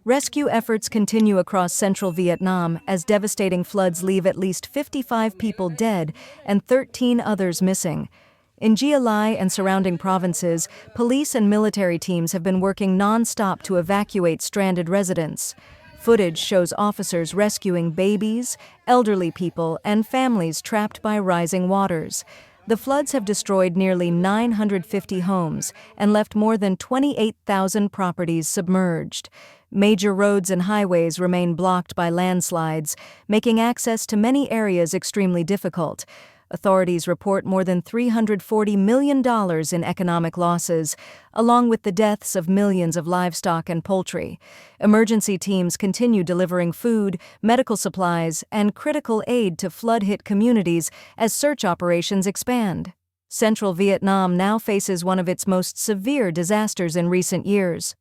Rescue efforts continue across central Vietnam as devastating floods leave at least 55 people dead and 13 others missing. In Gia Lai and surrounding provinces, police and military teams have been working non-stop to evacuate stranded residents. Footage shows officers rescuing babies, elderly people, and families trapped by rising waters. The floods have destroyed nearly 950 homes and left more than 28,000 properties submerged. Major roads and highways remain blocked by landslides, making access to many areas extremely difficult. Authorities report more than $340 million in economic losses, along with the deaths of millions of livestock and poultry. Emergency teams continue delivering food, medical supplies, and critical aid to flood-hit communities as search operations expand. Central Vietnam now faces one of its most severe disasters in recent years.